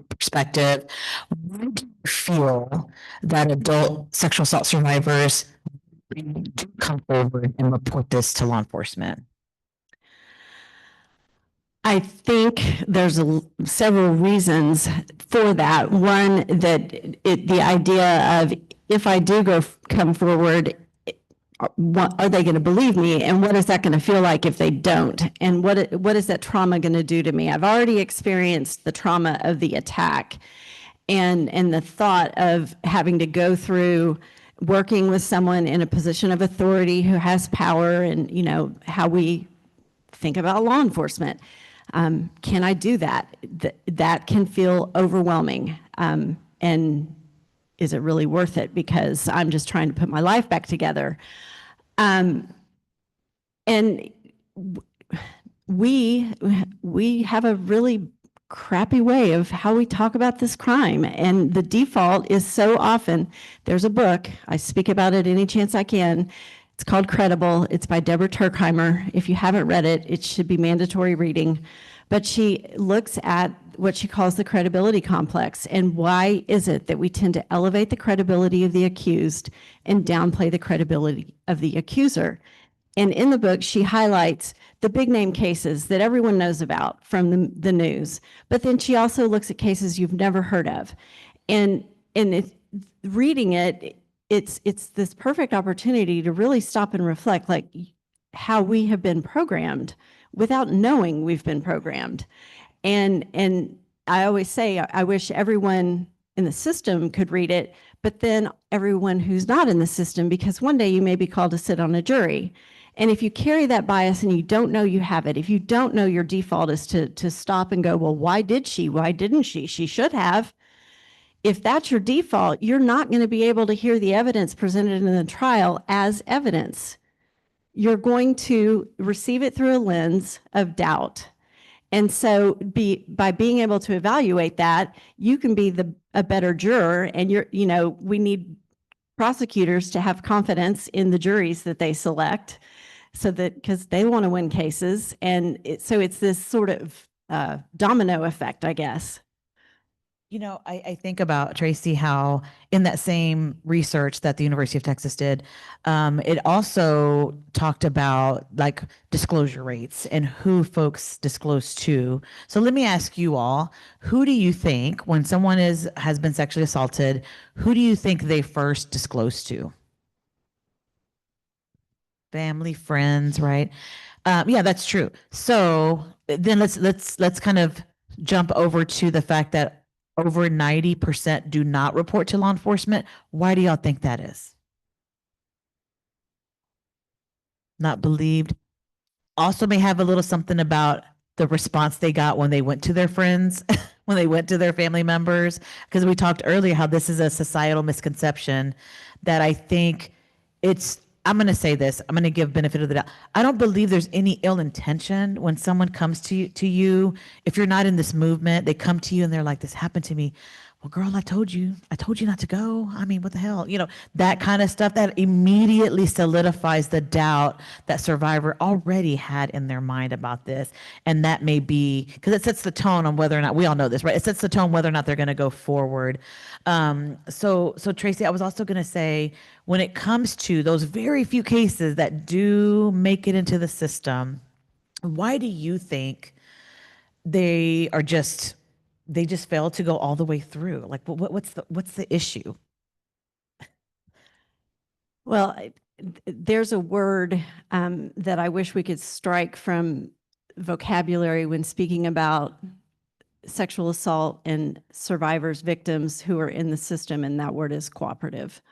perspective, why do you feel that adult sexual assault survivors do come forward and report this to law enforcement? I think there's several reasons for that. One, that the idea of if I do come forward, what are they going to believe me, and what is that going to feel like if they don't, and what is that trauma going to do to me? I've already experienced the trauma of the attack, and the thought of having to go through working with someone in a position of authority who has power, and how we think about law enforcement. Can I do that? That can feel overwhelming. And is it really worth it? Because I'm just trying to put my life back together. And we have a really crappy way of how we talk about this crime. And the default is so often, there's a book, I speak about it any chance I can. It's called Credible. It's by Deborah Turkheimer. If you haven't read it, it should be mandatory reading. But she looks at what she calls the credibility complex, and why is it that we tend to elevate the credibility of the accused and downplay the credibility of the accuser. And in the book, she highlights the big name cases that everyone knows about from the news, but then she also looks at cases you've never heard of. And reading it, it's this perfect opportunity to really stop and reflect, like how we have been programmed without knowing we've been programmed. And I always say, I wish everyone in the system could read it, but then everyone who's not in the system, because one day you may be called to sit on a jury. And if you carry that bias and you don't know you have it, if you don't know your default is to stop and go, well, why did she? Why didn't she? She should have. If that's your default, you're not going to be able to hear the evidence presented in the trial as evidence. You're going to receive it through a lens of doubt. And so by being able to evaluate that, you can be a better juror. And we need prosecutors to have confidence in the juries that they select, so that, because they want to win cases. And so it's this sort of domino effect, I guess. I think about, Tracy, how in that same research that the University of Texas did, it also talked about like disclosure rates and who folks disclose to. So let me ask you all, who do you think, when someone has been sexually assaulted, who do you think they first disclose to? Family, friends, right? Yeah, that's true. So then let's kind of jump over to the fact that over 90% do not report to law enforcement. Why do y'all think that is? Not believed. Also may have a little something about the response they got when they went to their friends, when they went to their family members, because we talked earlier how this is a societal misconception that I think I'm going to say this, I'm going to give benefit of the doubt. I don't believe there's any ill intention when someone comes to you. If you're not in this movement, they come to you and they're like, this happened to me. Well, girl, I told you not to go. I mean, what the hell? That kind of stuff that immediately solidifies the doubt that survivor already had in their mind about this. And that may be, because it sets the tone on whether or not, we all know this, right? It sets the tone whether or not they're going to go forward. So Tracy, I was also going to say, when it comes to those very few cases that do make it into the system, why do you think they just fail to go all the way through? Like, what's the issue? Well, there's a word that I wish we could strike from vocabulary when speaking about sexual assault and survivors, victims who are in the system, and that word is cooperative.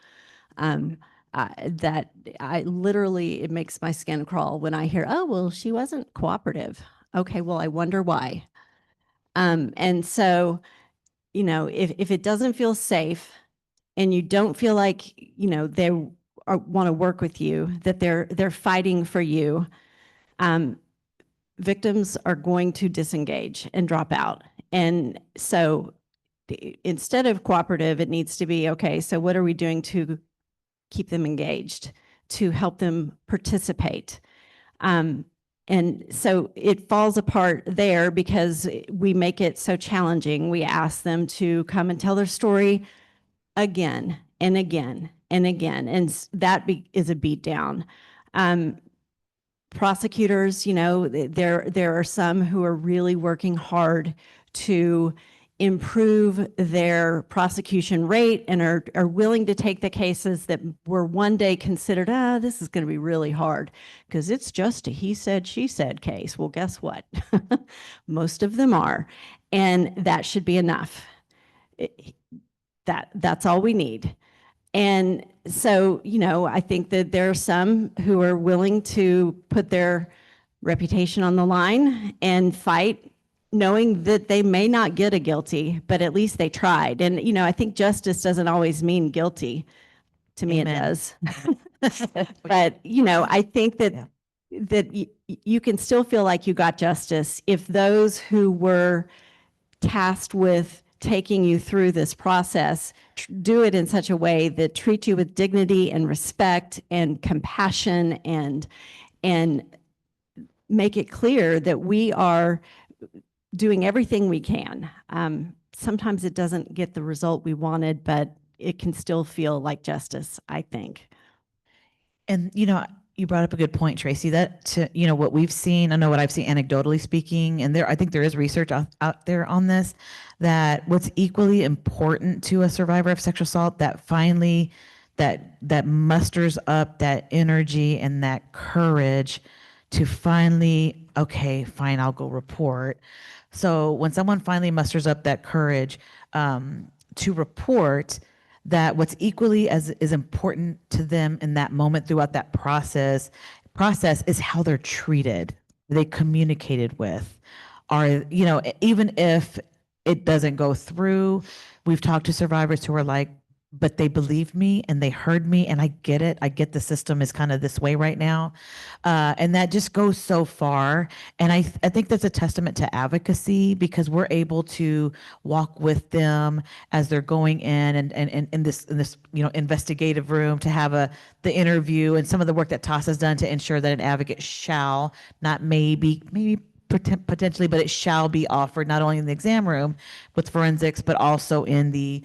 That I literally, it makes my skin crawl when I hear, oh, well, she wasn't cooperative. Okay, well, I wonder why. And so, if it doesn't feel safe and you don't feel like, they want to work with you, that they're fighting for you, victims are going to disengage and drop out. And so instead of cooperative, it needs to be, okay, so what are we doing to keep them engaged, to help them participate? And so it falls apart there because we make it so challenging. We ask them to come and tell their story again and again and again. And is a beat down. Prosecutors, there are some who are really working hard to improve their prosecution rate and are willing to take the cases that were one day considered, this is going to be really hard because it's just a he said, she said case. Well, guess what? Most of them are. And that should be enough. That's all we need. And so, I think that there are some who are willing to put their reputation on the line and fight, knowing that they may not get a guilty, but at least they tried. And, I think justice doesn't always mean guilty. To me, Amen. it does. But, I think that you can still feel like you got justice if those who were tasked with taking you through this process do it in such a way that treats you with dignity and respect and compassion and make it clear that we are doing everything we can. Sometimes it doesn't get the result we wanted, but it can still feel like justice, I think. And, you brought up a good point, Tracy, that, what we've seen, I know what I've seen anecdotally speaking, and I think there is research out there on this, that what's equally important to a survivor of sexual assault that finally, that musters up that energy and that courage to finally, okay, fine, I'll go report. So when someone finally musters up that courage to report, that what's equally as is important to them in that moment throughout that process is how they're treated, they communicated with, are, even if it doesn't go through, we've talked to survivors who are like, but they believed me and they heard me and I get it. I get the system is kind of this way right now. And that just goes so far. And I think that's a testament to advocacy because we're able to walk with them as they're going in and in this investigative room to have the interview and some of the work that TAS has done to ensure that an advocate shall, not maybe potentially, but it shall be offered not only in the exam room with forensics, but also in the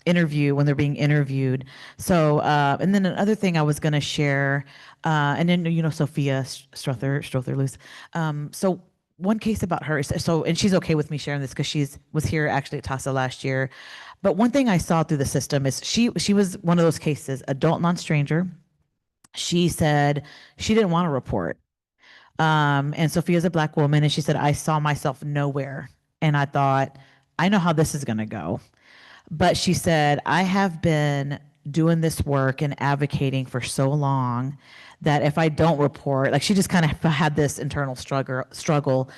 interview when they're being interviewed. So, and then another thing I was going to share, and then, Sophia Strother-Luce. So one case about her, and she's okay with me sharing this because was here actually at TASA last year. But one thing I saw through the system is she was one of those cases, adult non-stranger. She said she didn't want to report. And Sophia's a Black woman, and she said, I saw myself nowhere. And I thought, I know how this is going to go. But she said, I have been doing this work and advocating for so long that if I don't report, like she just kind of had this internal struggle.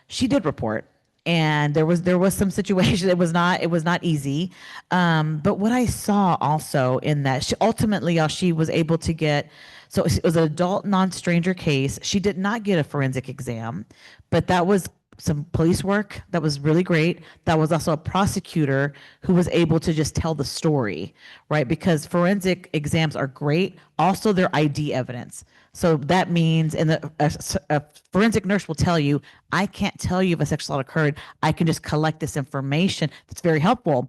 She did report. And there was some situation. It was not easy. But what I saw also in that, she was able to get, so it was an adult non-stranger case. She did not get a forensic exam, but that was some police work that was really great. That was also a prosecutor who was able to just tell the story, right? Because forensic exams are great. Also, they're ID evidence. So that means, and a forensic nurse will tell you, I can't tell you if a sexual assault occurred. I can just collect this information. That's very helpful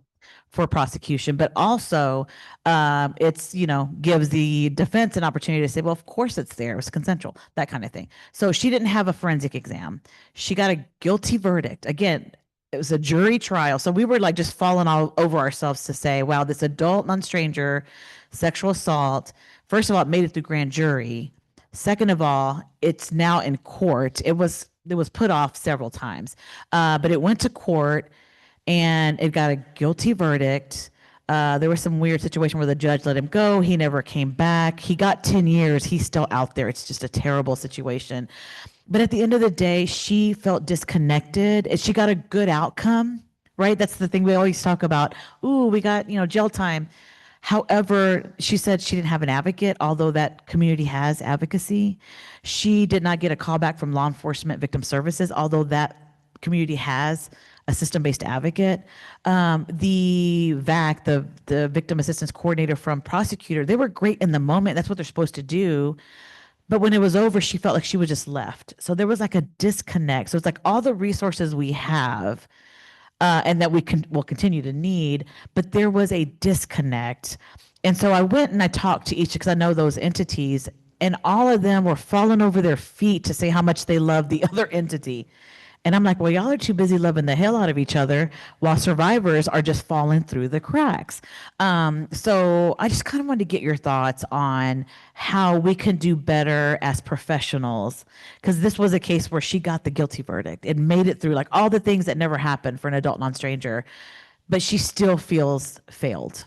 for prosecution, but also it's, gives the defense an opportunity to say, well, of course it's there. It was consensual, that kind of thing. So she didn't have a forensic exam. She got a guilty verdict. Again, it was a jury trial. So we were like just falling all over ourselves to say, wow, this adult non-stranger sexual assault, first of all, it made it through grand jury. Second of all, it's now in court. It was put off several times, but it went to court and it got a guilty verdict. There was some weird situation where the judge let him go. He never came back. He got 10 years. He's still out there. It's just a terrible situation. But at the end of the day, she felt disconnected. And she got a good outcome, right? That's the thing we always talk about. Ooh, we got, jail time. However, she said she didn't have an advocate, although that community has advocacy. She did not get a call back from law enforcement victim services, although that community has a system-based advocate. The VAC, the victim assistance coordinator from prosecutor, they were great in the moment. That's what they're supposed to do. But when it was over, she felt like she was just left. So there was like a disconnect. So it's like all the resources we have and that will continue to need, but there was a disconnect. And so I went and I talked to each, because I know those entities, and all of them were falling over their feet to say how much they love the other entity. And I'm like, well, y'all are too busy loving the hell out of each other while survivors are just falling through the cracks. So I just kind of wanted to get your thoughts on how we can do better as professionals, because this was a case where she got the guilty verdict and made it through like all the things that never happened for an adult non-stranger, but she still feels failed.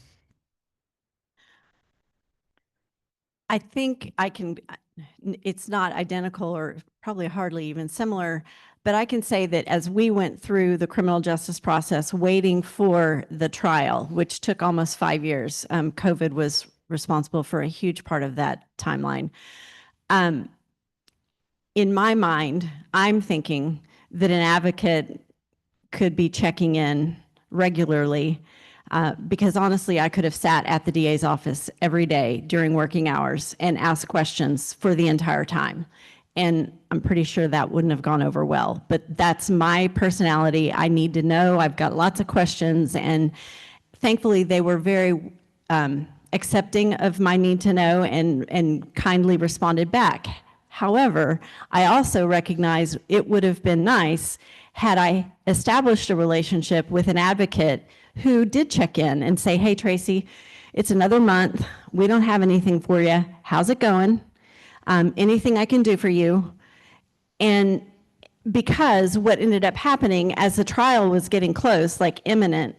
I think it's not identical or probably hardly even similar, but I can say that as we went through the criminal justice process, waiting for the trial, which took almost 5 years, COVID was responsible for a huge part of that timeline. In my mind, I'm thinking that an advocate could be checking in regularly, because honestly, I could have sat at the DA's office every day during working hours and asked questions for the entire time. And I'm pretty sure that wouldn't have gone over well, but that's my personality. I need to know. I've got lots of questions, and thankfully they were very accepting of my need to know and kindly responded back. However, I also recognize it would have been nice had I established a relationship with an advocate who did check in and say, hey, Tracy, it's another month. We don't have anything for you. How's it going? Anything I can do for you? And because what ended up happening as the trial was getting close, like imminent,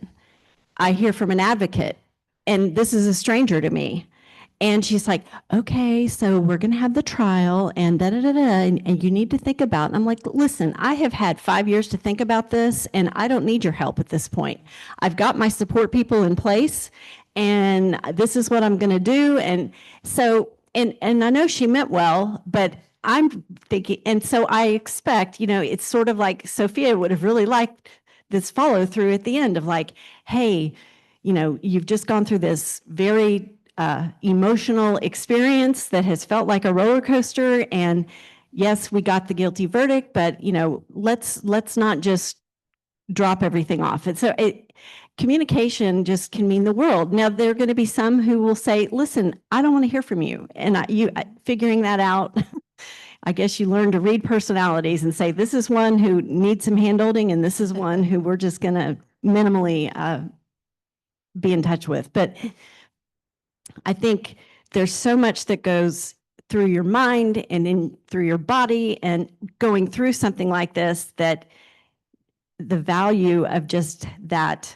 I hear from an advocate, and this is a stranger to me. And she's like, okay, so we're going to have the trial and and you need to think about. And I'm like, listen, I have had 5 years to think about this, and I don't need your help at this point. I've got my support people in place, and this is what I'm going to do. And so, and I know she meant well, but I'm thinking, and so I expect, it's sort of like Sophia would have really liked this follow through at the end of like, hey, you've just gone through this very emotional experience that has felt like a roller coaster. And yes, we got the guilty verdict, but let's not just drop everything off. And so communication just can mean the world. Now, there are going to be some who will say, listen, I don't want to hear from you. And figuring that out, I guess you learn to read personalities and say, this is one who needs some hand-holding, and this is one who we're just going to minimally be in touch with. But I think there's so much that goes through your mind and through your body and going through something like this, that the value of just that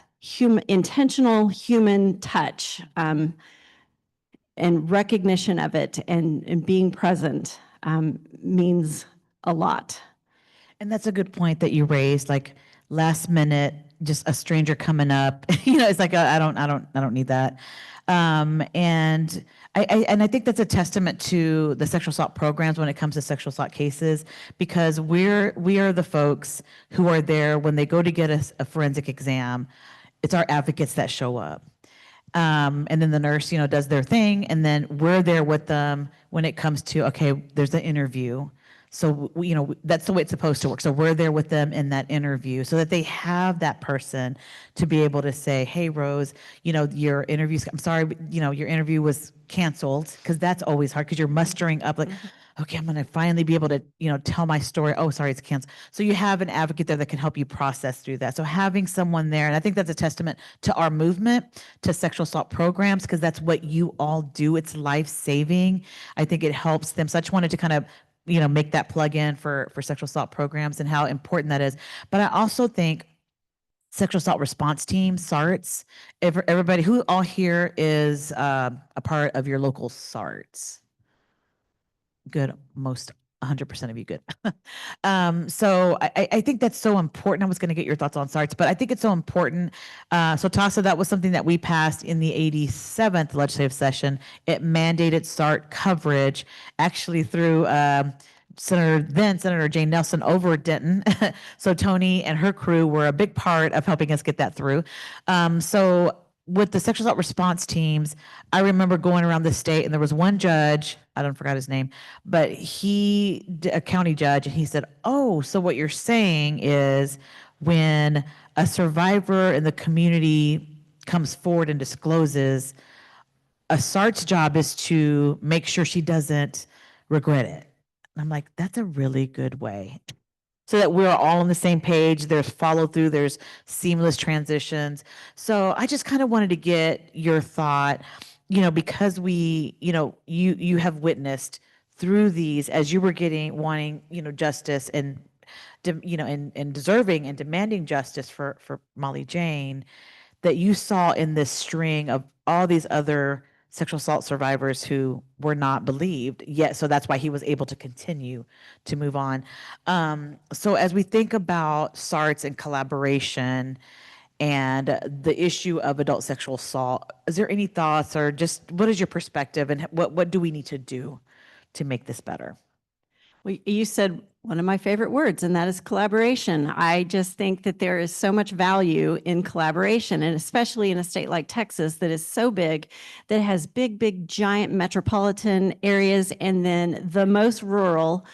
intentional human touch and recognition of it and being present means a lot. And that's a good point that you raised, like last minute, just a stranger coming up, it's like, I don't need that. And I think that's a testament to the sexual assault programs when it comes to sexual assault cases, because we are the folks who are there when they go to get a forensic exam. It's our advocates that show up. And then the nurse, does their thing. And then we're there with them when it comes to, okay, there's an interview. So, that's the way it's supposed to work. So we're there with them in that interview so that they have that person to be able to say, hey, Rose, your interview, I'm sorry, but, your interview was canceled, because that's always hard, because you're mustering up like, okay, I'm going to finally be able to, tell my story. Oh, sorry, it's canceled. So you have an advocate there that can help you process through that. So having someone there, and I think that's a testament to our movement, to sexual assault programs, because that's what you all do. It's life-saving. I think it helps them. So I just wanted to kind of make that plug in for sexual assault programs and how important that is. But I also think sexual assault response team, SARTs, everybody who all here is a part of your local SARTs. Good. Most 100% of you good. So I think that's so important. I was going to get your thoughts on SARTs, but I think it's so important. So TASA, that was something that we passed in the 87th legislative session. It mandated SART coverage actually through Senator Jane Nelson over Denton. So Tony and her crew were a big part of helping us get that through. So with the sexual assault response teams, I remember going around the state and there was one judge, I don't forgot his name, but a county judge, and he said, oh, so what you're saying is when a survivor in the community comes forward and discloses, a SART's job is to make sure she doesn't regret it. And I'm like, that's a really good way. So that we're all on the same page, there's follow through, there's seamless transitions. So I just kind of wanted to get your thought, because you have witnessed through these as you were wanting, justice and, and deserving and demanding justice for Molly Jane, that you saw in this string of all these other sexual assault survivors who were not believed yet. So that's why he was able to continue to move on. So as we think about SARTs and collaboration and the issue of adult sexual assault, is there any thoughts or just what is your perspective and what do we need to do to make this better? Well, you said one of my favorite words, and that is collaboration. I just think that there is so much value in collaboration, and especially in a state like Texas that is so big, that has big, giant metropolitan areas, and then the most rural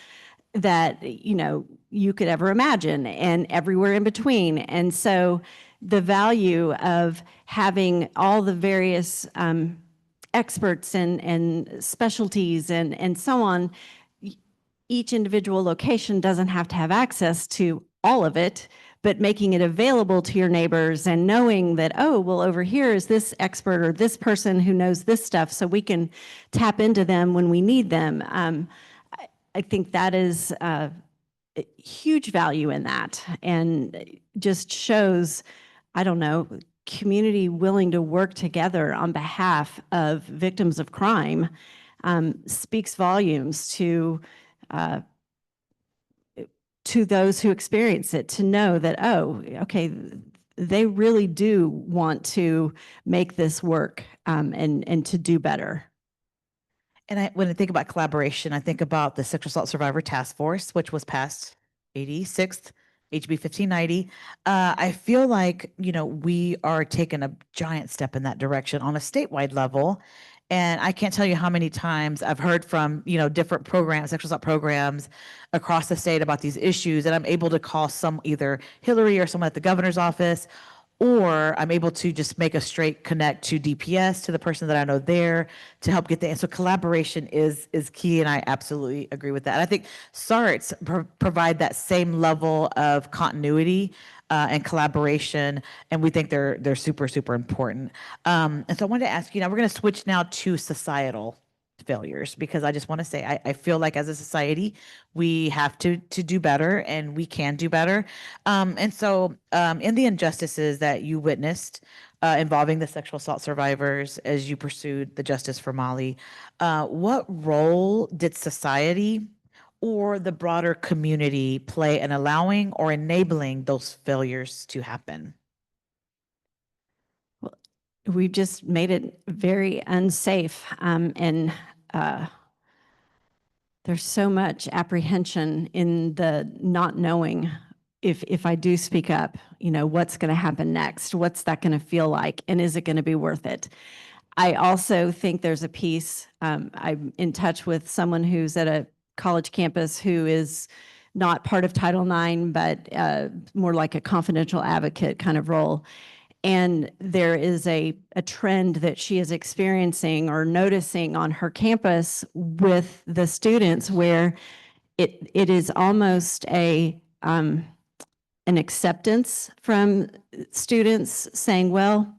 that, you could ever imagine, and everywhere in between. And so the value of having all the various experts and specialties and so on, each individual location doesn't have to have access to all of it, but making it available to your neighbors and knowing that, oh, well, over here is this expert or this person who knows this stuff, so we can tap into them when we need them. I think that is a huge value in that, and just shows, I don't know, community willing to work together on behalf of victims of crime. Speaks volumes to those who experience it, to know that, oh, okay, they really do want to make this work and to do better. And when I think about collaboration, I think about the Sexual Assault Survivor Task Force, which was passed 86th, HB 1590. I feel like, we are taking a giant step in that direction on a statewide level. And I can't tell you how many times I've heard from, different programs, sexual assault programs across the state about these issues. And I'm able to call either Hillary or someone at the governor's office, or I'm able to just make a straight connect to DPS, to the person that I know there, to help get that. And so collaboration is key, and I absolutely agree with that. And I think SARTs provide that same level of continuity and collaboration, and we think they're super, super important. And so I wanted to ask, we're going to switch now to societal failures, because I just want to say I feel like as a society we have to do better, and we can do better. And so in the injustices that you witnessed involving the sexual assault survivors as you pursued the justice for Molly, what role did society or the broader community play in allowing or enabling those failures to happen? We've just made it very unsafe, and there's so much apprehension in the not knowing if I do speak up, what's going to happen next? What's that going to feel like? And is it going to be worth it? I also think there's a piece, I'm in touch with someone who's at a college campus who is not part of Title IX, but more like a confidential advocate kind of role. And there is a trend that she is experiencing or noticing on her campus with the students, where it is almost an acceptance from students saying, well,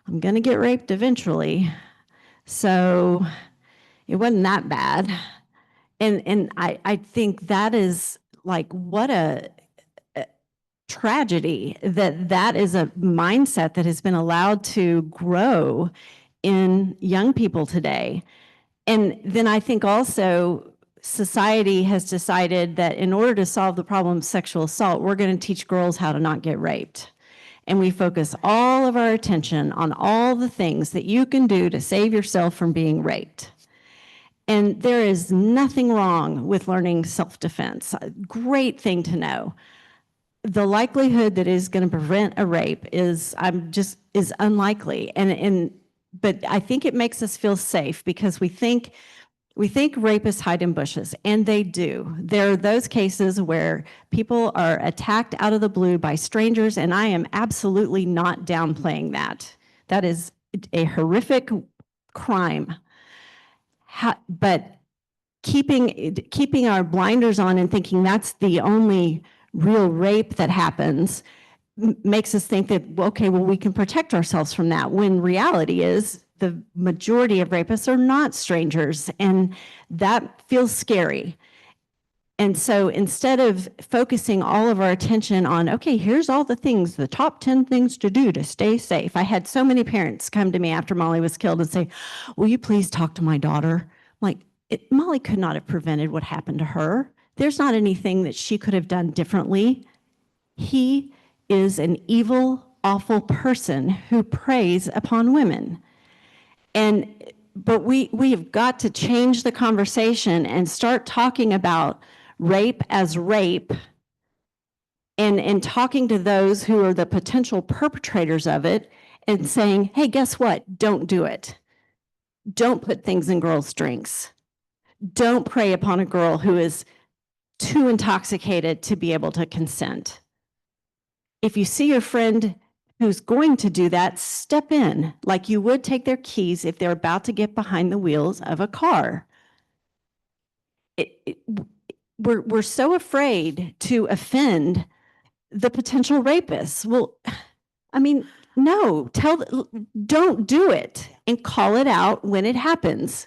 I'm going to get raped eventually, so it wasn't that bad. And I think that is like, what a tragedy that is a mindset that has been allowed to grow in young people today. And then I think also society has decided that in order to solve the problem of sexual assault, we're going to teach girls how to not get raped. And we focus all of our attention on all the things that you can do to save yourself from being raped. And there is nothing wrong with learning self-defense. A great thing to know. the likelihood that it is going to prevent a rape is unlikely. But I think it makes us feel safe because we think rapists hide in bushes, and they do. There are those cases where people are attacked out of the blue by strangers, and I am absolutely not downplaying that. That is a horrific crime. But keeping our blinders on and thinking that's the only real rape that happens makes us think that, okay, well, we can protect ourselves from that, when reality is the majority of rapists are not strangers, and that feels scary. And so instead of focusing all of our attention on, okay, here's all the things, the top 10 things to do to stay safe. I had so many parents come to me after Molly was killed and say, will you please talk to my daughter? I'm like, Molly could not have prevented what happened to her. There's not anything that she could have done differently. He is an evil, awful person who preys upon women. But we have got to change the conversation and start talking about rape as rape, and talking to those who are the potential perpetrators of it and saying, hey, guess what? Don't do it. Don't put things in girls' drinks. Don't prey upon a girl who is too intoxicated to be able to consent. If you see your friend who's going to do that, step in like you would take their keys if they're about to get behind the wheels of a car. We're so afraid to offend the potential rapists. Well, I mean, no, don't do it, and call it out when it happens.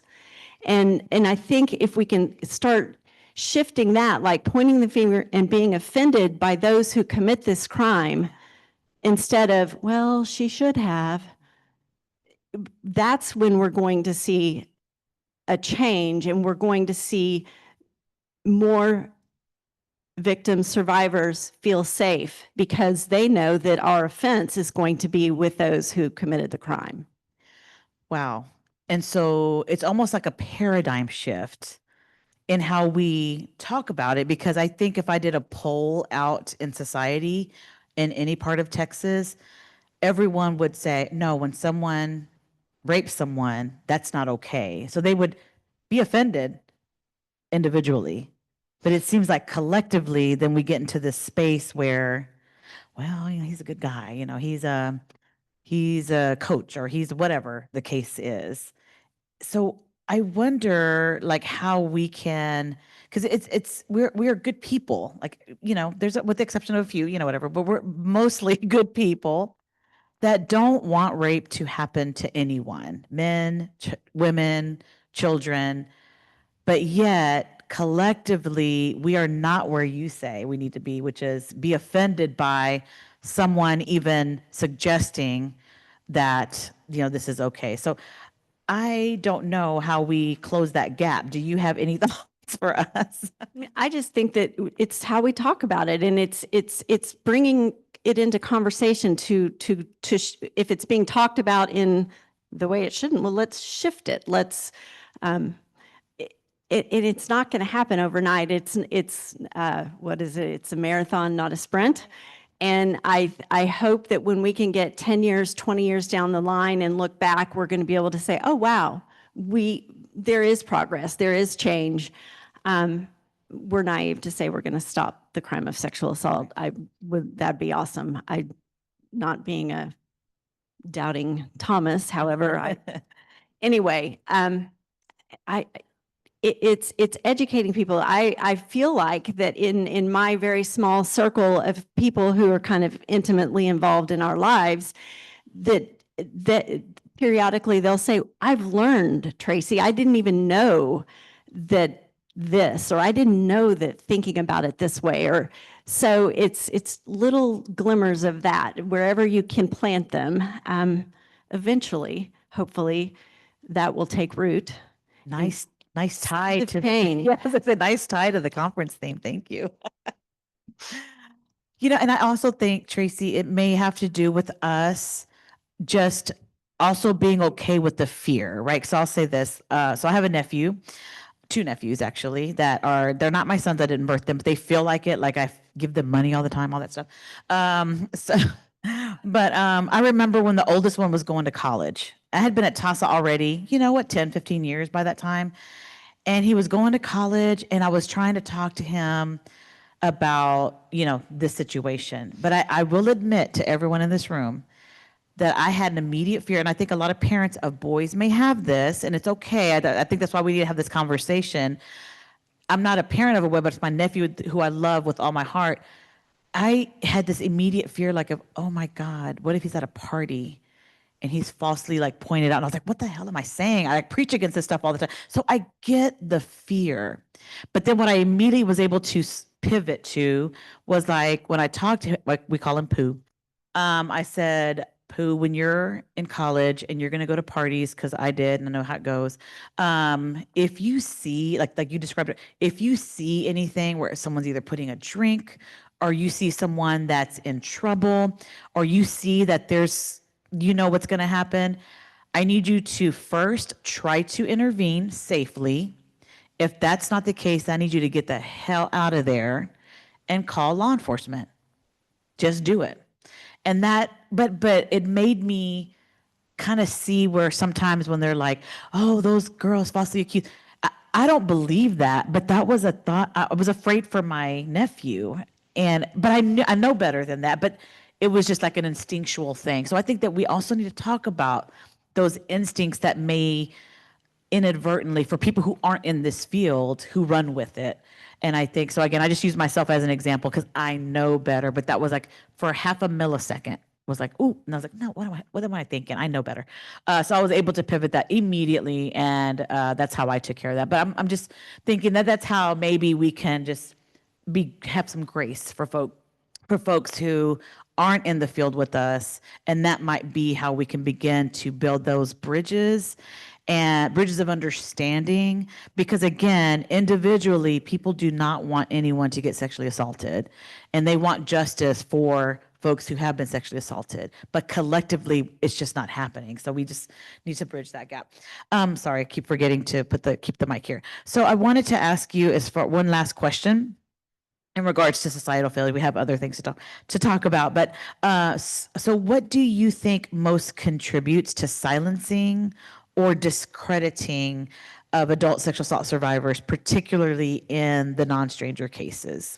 And I think if we can start shifting that, like pointing the finger and being offended by those who commit this crime, instead of, well, she should have, that's when we're going to see a change, and we're going to see more victims, survivors feel safe because they know that our offense is going to be with those who committed the crime. Wow. And so it's almost like a paradigm shift in how we talk about it, because I think if I did a poll out in society in any part of Texas, everyone would say, no, when someone rapes someone, that's not okay. So they would be offended individually. But it seems like collectively, then we get into this space where, well, he's a good guy, he's a coach, or he's whatever the case is. So I wonder, like, how we can, because we're good people, like, there's with the exception of a few, whatever, but we're mostly good people that don't want rape to happen to anyone, men, women, children, but yet collectively we are not where you say we need to be, which is be offended by someone even suggesting that, this is okay. So I don't know how we close that gap. Do you have any thoughts for us? I just think that it's how we talk about it, and it's bringing it into conversation if it's being talked about in the way it shouldn't, well, let's shift it. Let's it's not going to happen overnight. It's what is it? It's a marathon, not a sprint. And I hope that when we can get 10 years, 20 years down the line and look back, we're going to be able to say, oh, wow, there is progress, there is change. We're naive to say we're going to stop the crime of sexual assault. That'd be awesome. Not being a doubting Thomas, however, anyway, it's educating people. I feel like that in my very small circle of people who are kind of intimately involved in our lives, that periodically they'll say, I've learned, Tracy, I didn't even know that this, or I didn't know that thinking about it this way, or so it's little glimmers of that wherever you can plant them. Eventually, hopefully, that will take root. Nice tie to pain. Yes, it's a nice tie to the conference theme. Thank you. And I also think, Tracy, it may have to do with us just also being okay with the fear, right? Because I'll say this. So I have a nephew. two nephews actually they're not my sons. I didn't birth them, but they feel like it. Like I give them money all the time, all that stuff. So, but I remember when the oldest one was going to college. I had been at TASA already, 10, 15 years by that time. And he was going to college, and I was trying to talk to him about, this situation. But I will admit to everyone in this room that I had an immediate fear, and I think a lot of parents of boys may have this, and it's okay. I think that's why we need to have this conversation. I'm not a parent of a boy, but it's my nephew who I love with all my heart. I had this immediate fear, like, of, oh my God, what if he's at a party and he's falsely like pointed out? And I was like, what the hell am I saying? I like preach against this stuff all the time. So I get the fear. But then what I immediately was able to pivot to was like, when I talked to him, like we call him Pooh. I said, Pooh, when you're in college and you're going to go to parties, because I did and I know how it goes. If you see, like you described it, if you see anything where someone's either putting a drink, or you see someone that's in trouble, or you see that there's, what's going to happen, I need you to first try to intervene safely. If that's not the case, I need you to get the hell out of there and call law enforcement. Just do it. And that, but it made me kind of see where sometimes when they're like, oh, those girls falsely accused, I don't believe that, but that was a thought. I was afraid for my nephew, but I know better than that, but it was just like an instinctual thing. So I think that we also need to talk about those instincts that may inadvertently, for people who aren't in this field, who run with it. And I think, so again, I just use myself as an example because I know better, but that was like for half a millisecond was like, ooh, and I was like, no, what am I thinking? I know better. So I was able to pivot that immediately, and that's how I took care of that. But I'm just thinking that that's how maybe we can just have some grace for folks who aren't in the field with us, and that might be how we can begin to build those bridges and bridges of understanding. Because again, individually, people do not want anyone to get sexually assaulted, and they want justice for folks who have been sexually assaulted, but collectively it's just not happening. So we just need to bridge that gap. Sorry, I keep forgetting to keep the mic here. So I wanted to ask you as for one last question in regards to societal failure. We have other things to talk about, but so what do you think most contributes to silencing or discrediting of adult sexual assault survivors, particularly in the non-stranger cases?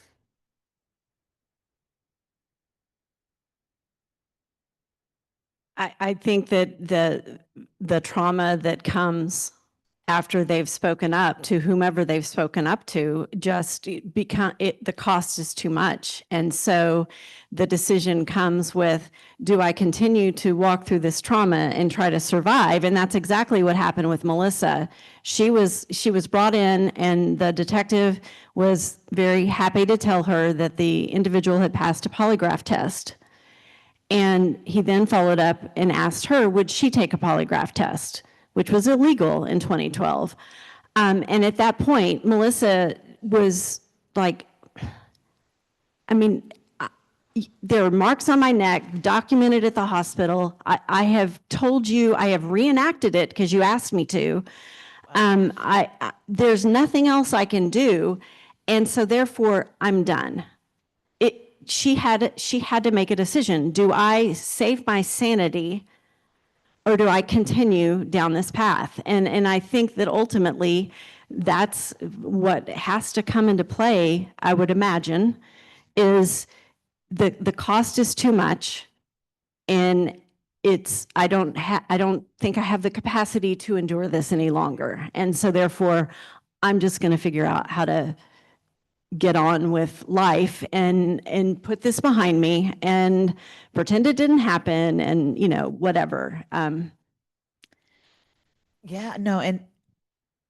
I think that the trauma that comes after they've spoken up to whomever they've spoken up to, just the cost is too much. And so the decision comes with, do I continue to walk through this trauma and try to survive? And that's exactly what happened with Melissa. She was brought in, and the detective was very happy to tell her that the individual had passed a polygraph test. And he then followed up and asked her, would she take a polygraph test, which was illegal in 2012. And at that point, Melissa was like, I mean, there are marks on my neck, documented at the hospital. I have told you, I have reenacted it because you asked me to. There's nothing else I can do. And so therefore, I'm done. She had to make a decision. Do I save my sanity, or do I continue down this path? And I think that ultimately that's what has to come into play, I would imagine, is the cost is too much, and I don't think I have the capacity to endure this any longer. And so therefore, I'm just going to figure out how to get on with life and put this behind me and pretend it didn't happen, and whatever. Yeah, no, and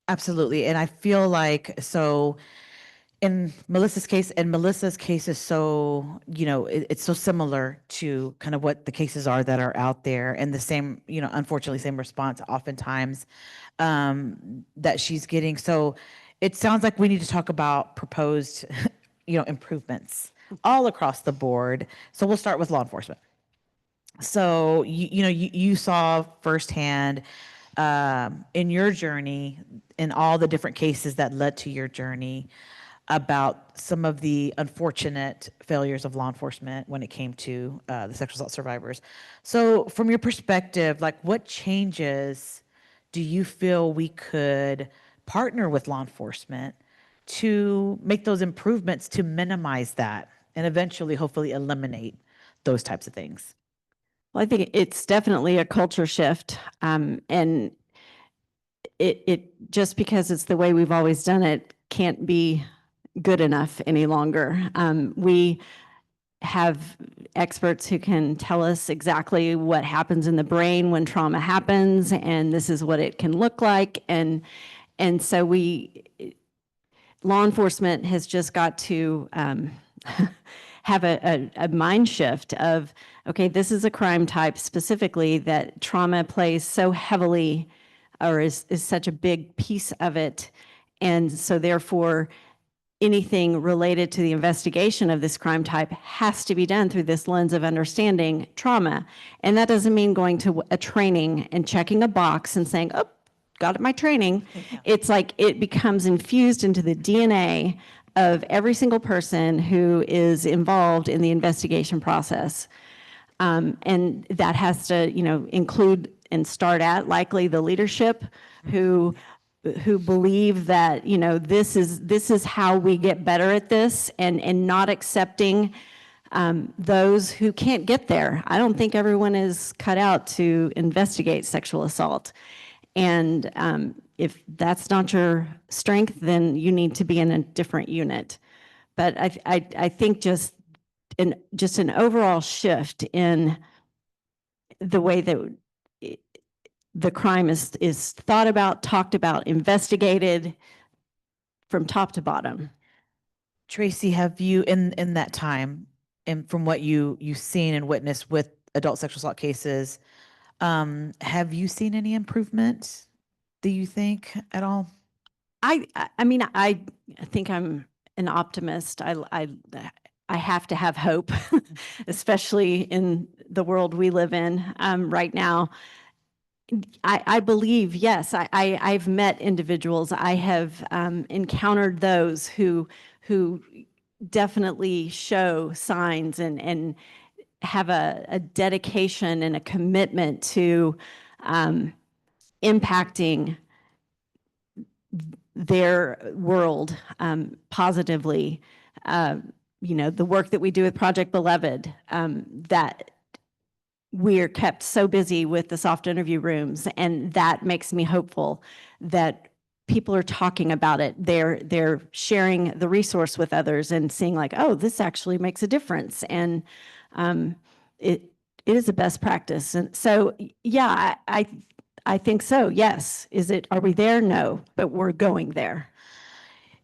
absolutely. And I feel like, so in Melissa's case is so, it's so similar to kind of what the cases are that are out there, and the same, unfortunately, same response oftentimes that she's getting. So it sounds like we need to talk about proposed, improvements all across the board. So we'll start with law enforcement. So, you saw firsthand in your journey, in all the different cases that led to your journey, about some of the unfortunate failures of law enforcement when it came to the sexual assault survivors. So from your perspective, like what changes do you feel we could partner with law enforcement to make those improvements to minimize that and eventually hopefully eliminate those types of things? Well, I think it's definitely a culture shift. And it just because it's the way we've always done it can't be good enough any longer. We have experts who can tell us exactly what happens in the brain when trauma happens, and this is what it can look like. And so law enforcement has just got to have a mind shift of, okay, this is a crime type specifically that trauma plays so heavily or is such a big piece of it. And so therefore, anything related to the investigation of this crime type has to be done through this lens of understanding trauma. And that doesn't mean going to a training and checking a box and saying, oh, got my training. Yeah. It's like it becomes infused into the DNA of every single person who is involved in the investigation process. And that has to, include and start at likely the leadership who believe that, this is how we get better at this, and not accepting those who can't get there. I don't think everyone is cut out to investigate sexual assault. And if that's not your strength, then you need to be in a different unit. But I think just an overall shift in the way that the crime is thought about, talked about, investigated from top to bottom. Tracy, have you in that time, and from what you've seen and witnessed with adult sexual assault cases, have you seen any improvement, do you think, at all? I mean, I think I'm an optimist. I have to have hope, especially in the world we live in right now. I believe, yes, I've met individuals. I have encountered those who definitely show signs and have a dedication and a commitment to impacting their world positively. The work that we do with Project Beloved, that we're kept so busy with the soft interview rooms, and that makes me hopeful that people are talking about it. They're sharing the resource with others and seeing like, oh, this actually makes a difference. And it is a best practice. And so, yeah, I think so. Yes. Are we there? No, but we're going there.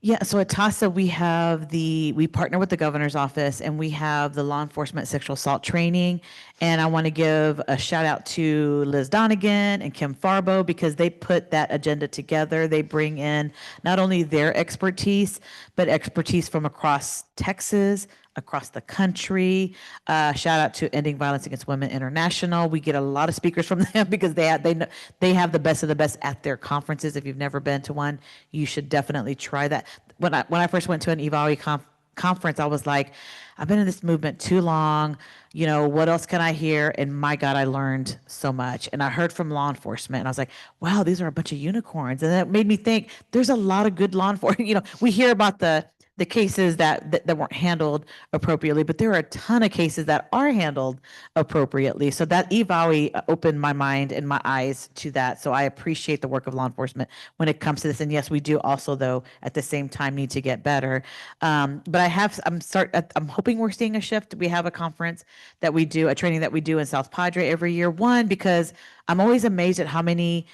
Yeah, so at TASA, we partner with the governor's office, and we have the law enforcement sexual assault training. And I want to give a shout out to Liz Donegan and Kim Farbo, because they put that agenda together. They bring in not only their expertise, but expertise from across Texas, across the country. Shout out to Ending Violence Against Women International. We get a lot of speakers from them because they have the best of the best at their conferences. If you've never been to one, you should definitely try that. When I first went to an EVAWI conference, I was like, I've been in this movement too long. What else can I hear? And my God, I learned so much. And I heard from law enforcement, and I was like, wow, these are a bunch of unicorns. And that made me think there's a lot of good law enforcement. We hear about the cases that weren't handled appropriately, but there are a ton of cases that are handled appropriately. So that EVAWI opened my mind and my eyes to that. So I appreciate the work of law enforcement when it comes to this. And yes, we do also, though, at the same time need to get better. But I'm hoping we're seeing a shift. We have a conference that we do, a training that we do in South Padre every year. One, because I'm always amazed at how many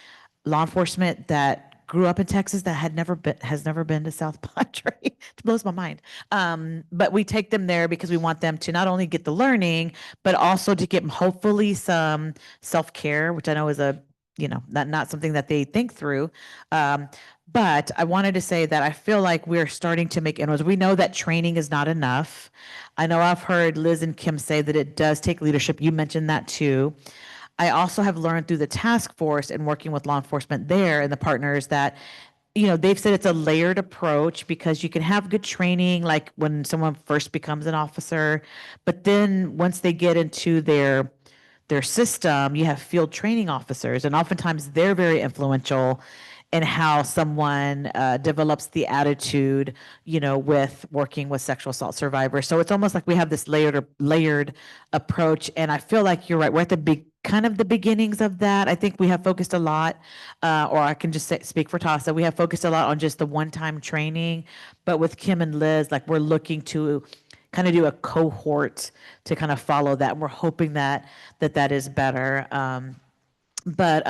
law enforcement that grew up in Texas that has never been to South Padre. It blows my mind. But we take them there because we want them to not only get the learning, but also to get hopefully some self-care, which I know is not something that they think through. But I wanted to say that I feel like we're starting to make inroads. We know that training is not enough. I know I've heard Liz and Kim say that it does take leadership. You mentioned that too. I also have learned through the task force and working with law enforcement there and the partners that, they've said it's a layered approach because you can have good training, like when someone first becomes an officer, but then once they get into their system, you have field training officers, and oftentimes they're very influential in how someone develops the attitude, with working with sexual assault survivors. So it's almost like we have this layered approach, and I feel like you're right. We're at the kind of the beginnings of that. I think we have focused a lot, or I can just speak for Tasa. We have focused a lot on just the one-time training, but with Kim and Liz, like we're looking to kind of do a cohort to kind of follow that. And we're hoping that is better. But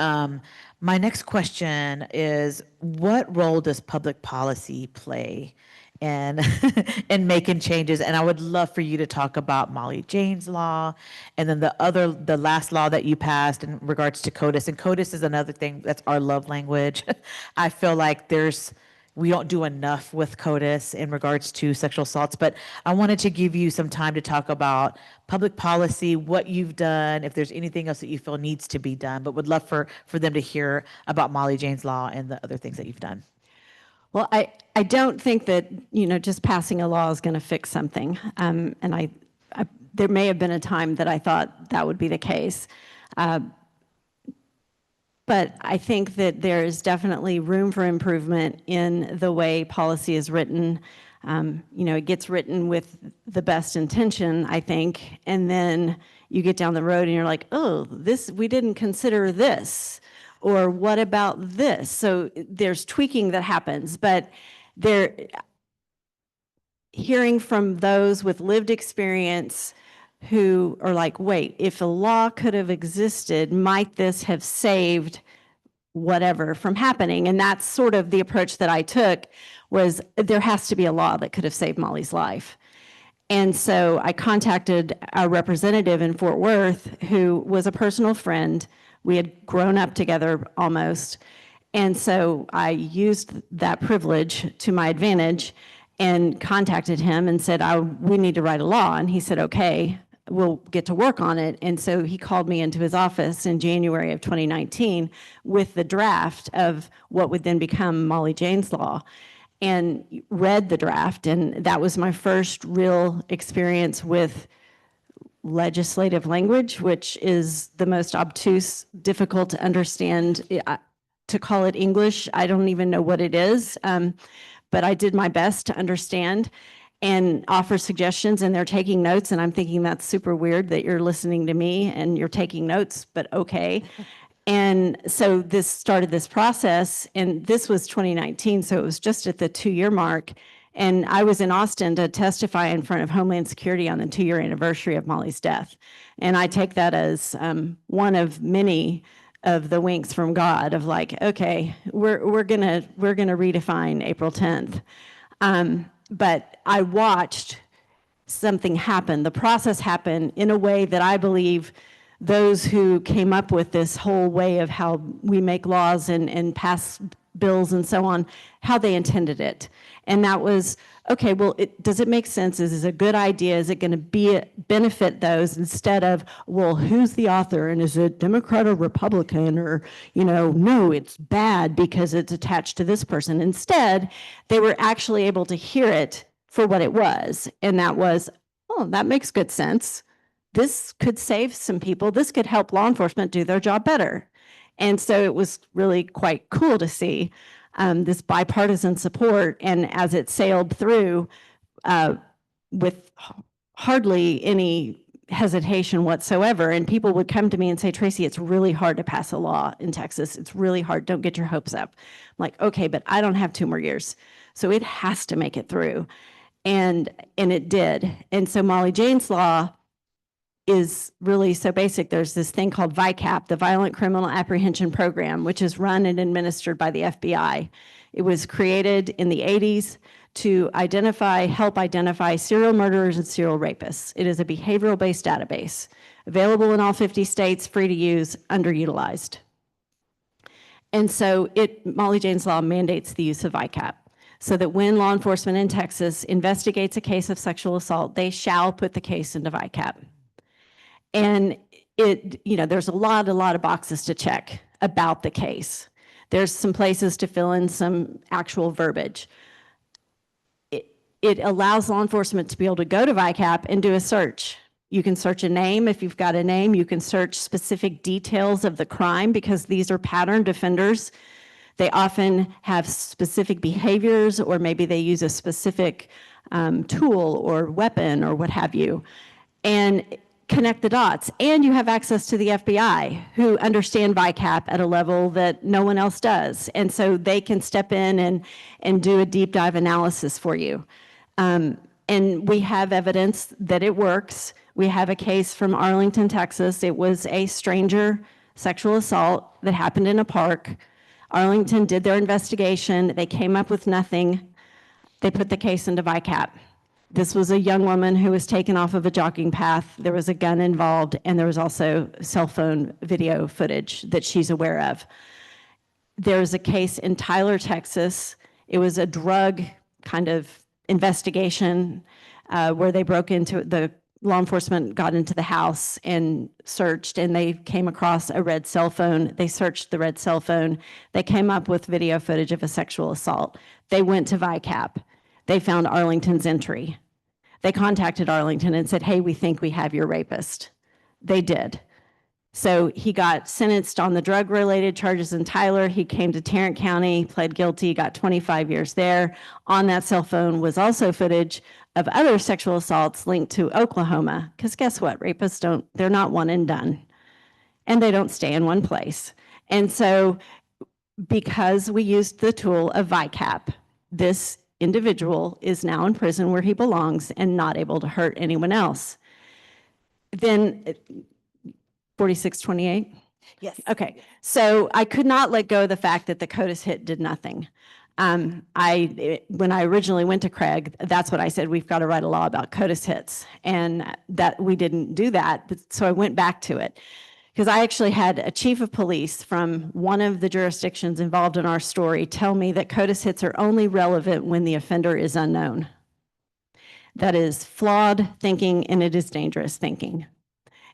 my next question is, what role does public policy play in in making changes? And I would love for you to talk about Molly Jane's law, and then the last law that you passed in regards to CODIS. And CODIS is another thing that's our love language. I feel like we don't do enough with CODIS in regards to sexual assaults, but I wanted to give you some time to talk about public policy, what you've done, if there's anything else that you feel needs to be done, but would love for them to hear about Molly Jane's law and the other things that you've done. Well, I don't think that, just passing a law is going to fix something. And there may have been a time that I thought that would be the case. But I think that there is definitely room for improvement in the way policy is written. It gets written with the best intention, I think, and then you get down the road and you're like, oh, we didn't consider this, or what about this? So there's tweaking that happens, but hearing from those with lived experience who are like, wait, if a law could have existed, might this have saved whatever from happening? And that's sort of the approach that I took, was there has to be a law that could have saved Molly's life. And so I contacted our representative in Fort Worth, who was a personal friend. We had grown up together almost. And so I used that privilege to my advantage and contacted him and said, we need to write a law. And he said, okay, we'll get to work on it. And so he called me into his office in January of 2019 with the draft of what would then become Molly Jane's law, and read the draft. And that was my first real experience with legislative language, which is the most obtuse, difficult to understand. To call it English, I don't even know what it is, but I did my best to understand and offer suggestions, and they're taking notes. And I'm thinking, that's super weird that you're listening to me and you're taking notes, but okay. And so this started this process, and this was 2019. So it was just at the 2-year mark. And I was in Austin to testify in front of Homeland Security on the 2-year anniversary of Molly's death. And I take that as one of many of the winks from God of like, okay, we're gonna redefine April 10th. But I watched something happen. The process happen in a way that I believe those who came up with this whole way of how we make laws and pass bills and so on, how they intended it. And that was, okay, well, does it make sense? Is it a good idea? Is it going to benefit those, instead of, well, who's the author, and is it Democrat or Republican, or, no, it's bad because it's attached to this person. Instead, they were actually able to hear it for what it was. And that was, oh, that makes good sense. This could save some people. This could help law enforcement do their job better. And so it was really quite cool to see this bipartisan support. And as it sailed through with hardly any hesitation whatsoever, and people would come to me and say, Tracy, it's really hard to pass a law in Texas. It's really hard. Don't get your hopes up. I'm like, okay, but I don't have 2 more years. So it has to make it through. And it did. And so Molly Jane's law is really so basic. There's this thing called VICAP, the Violent Criminal Apprehension Program, which is run and administered by the FBI. It was created in the 80s to help identify serial murderers and serial rapists. It is a behavioral-based database, available in all 50 states, free to use, underutilized. And so Molly Jane's law mandates the use of VICAP, so that when law enforcement in Texas investigates a case of sexual assault, they shall put the case into VICAP. And there's a lot of boxes to check about the case. There's some places to fill in some actual verbiage. It allows law enforcement to be able to go to VICAP and do a search. You can search a name if you've got a name. You can search specific details of the crime because these are patterned offenders. They often have specific behaviors, or maybe they use a specific tool or weapon or what have you, and connect the dots. And you have access to the FBI, who understand VICAP at a level that no one else does. And so they can step in and do a deep dive analysis for you. And we have evidence that it works. We have a case from Arlington, Texas. It was a stranger sexual assault that happened in a park. Arlington did their investigation. They came up with nothing. They put the case into VICAP. This was a young woman who was taken off of a jogging path. There was a gun involved, and there was also cell phone video footage that she's aware of. There's a case in Tyler, Texas. It was a drug kind of investigation where they broke into the law enforcement, got into the house and searched, and they came across a red cell phone. They searched the red cell phone. They came up with video footage of a sexual assault. They went to VICAP. They found Arlington's entry. They contacted Arlington and said, hey, we think we have your rapist. They did. So he got sentenced on the drug-related charges in Tyler. He came to Tarrant County, pled guilty, got 25 years there. On that cell phone was also footage of other sexual assaults linked to Oklahoma. Because guess what? Rapists they're not one and done. And they don't stay in one place. And so because we used the tool of VICAP, this individual is now in prison where he belongs and not able to hurt anyone else. Then 4628? Yes. Okay, so I could not let go of the fact that the CODIS hit did nothing. When I originally went to Craig, that's what I said, we've got to write a law about CODIS hits, and that we didn't do that. So I went back to it because I actually had a chief of police from one of the jurisdictions involved in our story tell me that CODIS hits are only relevant when the offender is unknown. That is flawed thinking, and it is dangerous thinking.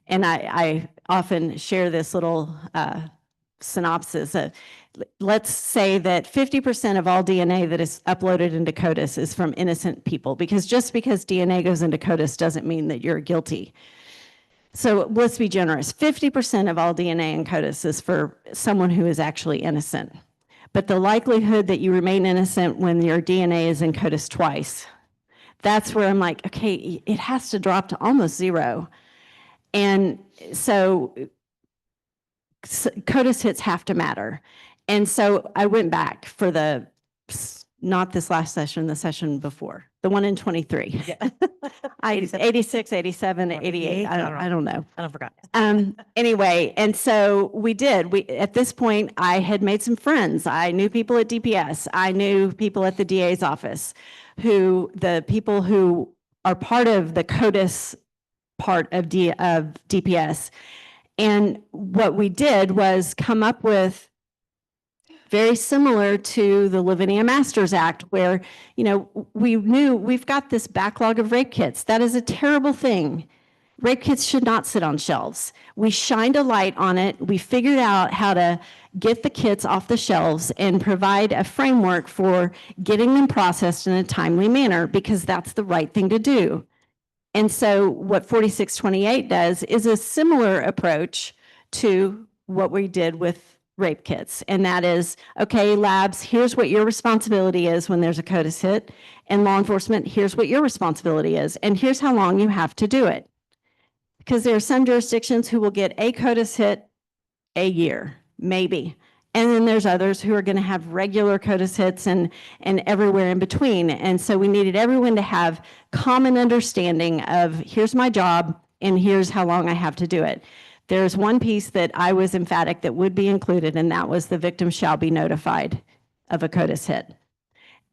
And I often share this little synopsis. Let's say that 50% of all DNA that is uploaded into CODIS is from innocent people, because just because DNA goes into CODIS doesn't mean that you're guilty. So let's be generous. 50% of all DNA in CODIS is for someone who is actually innocent. But the likelihood that you remain innocent when your DNA is in CODIS twice, that's where I'm like, okay, it has to drop to almost zero. And so CODIS hits have to matter. And so I went back for not this last session, the session before, the one in 23. Yeah. 86, 87, 88, I don't know. I don't forgot. Anyway, and so we at this point, I had made some friends. I knew people at DPS. I knew people at the DA's office the people who are part of the CODIS part of DPS. And what we did was come up with very similar to the Lavinia Masters Act, where, we knew we've got this backlog of rape kits. That is a terrible thing. Rape kits should not sit on shelves. We shined a light on it. We figured out how to get the kits off the shelves and provide a framework for getting them processed in a timely manner, because that's the right thing to do. And so what 4628 does is a similar approach to what we did with rape kits. And that is, okay, labs, here's what your responsibility is when there's a CODIS hit. And law enforcement, here's what your responsibility is. And here's how long you have to do it. Because there are some jurisdictions who will get a CODIS hit a year, maybe. And then there's others who are going to have regular CODIS hits and everywhere in between. And so we needed everyone to have common understanding of, here's my job and here's how long I have to do it. There's one piece that I was emphatic that would be included, and that was the victim shall be notified of a CODIS hit.